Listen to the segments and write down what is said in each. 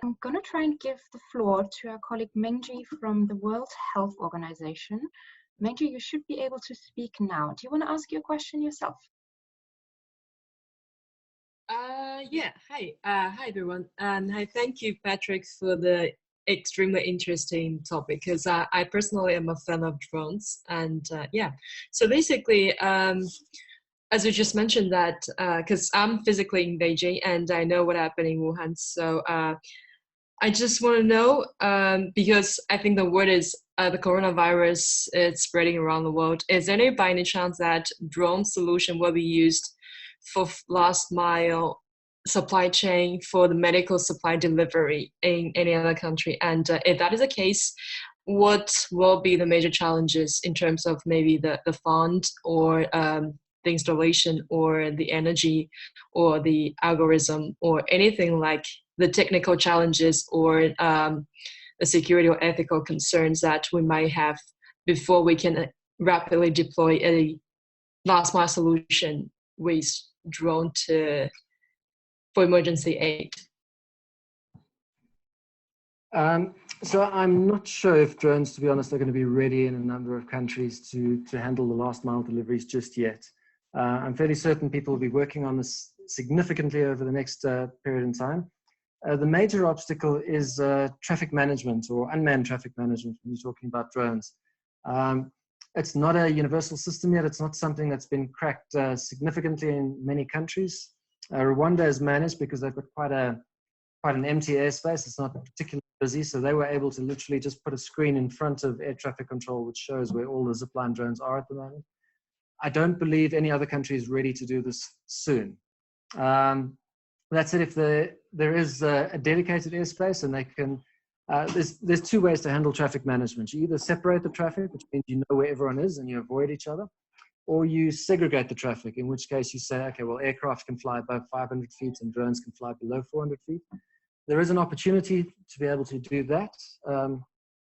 I'm going to try and give the floor to our colleague Mengji from the World Health Organization. Mengji, you should be able to speak now. Do you want to ask your question yourself? Yeah, hi. Hi, everyone. And hi, thank you, Patrick, for the extremely interesting topic, because I personally am a fan of drones. And yeah, so basically, as you just mentioned that, because I'm physically in Beijing and I know what happened in Wuhan. So I just want to know, because I think the word is the coronavirus is spreading around the world. Is there any, by any chance, that drone solution will be used for last mile supply chain for the medical supply delivery in any other country? And if that is the case, what will be the major challenges in terms of maybe the fund or the installation or the energy or the algorithm or anything like the technical challenges or the security or ethical concerns that we might have before we can rapidly deploy a last mile solution with drone for emergency aid? So I'm not sure if drones, to be honest, are going to be ready in a number of countries to handle the last mile deliveries just yet. I'm fairly certain people will be working on this significantly over the next period in time. The major obstacle is traffic management or unmanned traffic management when you're talking about drones. It's not a universal system yet. It's not something that's been cracked significantly in many countries. Rwanda is managed because they've got quite an empty airspace. It's not particularly busy, so they were able to literally just put a screen in front of air traffic control, which shows where all the zipline drones are at the moment. I don't believe any other country is ready to do this soon. That said, if there is a dedicated airspace and they can, there's two ways to handle traffic management. You either separate the traffic, which means you know where everyone is and you avoid each other, or you segregate the traffic, in which case you say, okay, well, aircraft can fly above 500 feet and drones can fly below 400 feet. There is an opportunity to be able to do that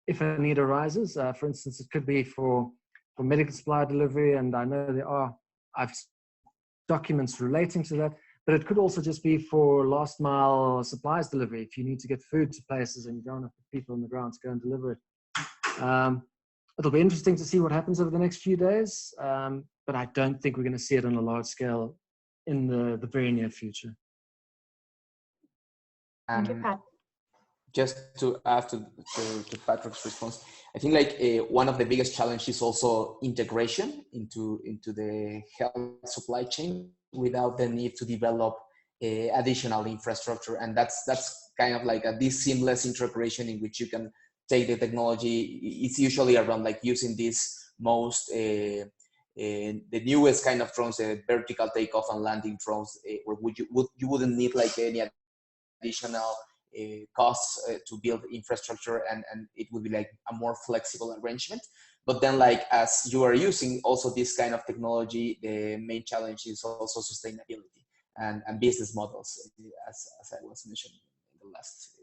if a need arises. For instance, it could be for medical supply delivery, and I know I've documents relating to that, but it could also just be for last mile supplies delivery. If you need to get food to places and you don't have people on the ground to go and deliver it. It'll be interesting to see what happens over the next few days, but I don't think we're going to see it on a large scale in the very near future. Thank you, Pat. Just to add to Patrick's response, I think like one of the biggest challenges is also integration into the health supply chain without the need to develop additional infrastructure, and that's kind of like this seamless integration in which you can take the technology. It's usually around like using this most the newest kind of drones, vertical takeoff and landing drones, where you wouldn't need like any additional costs to build infrastructure, and it would be like a more flexible arrangement. But then, like, as you are using also this kind of technology, the main challenge is also sustainability and business models, as I was mentioning in the last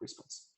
response.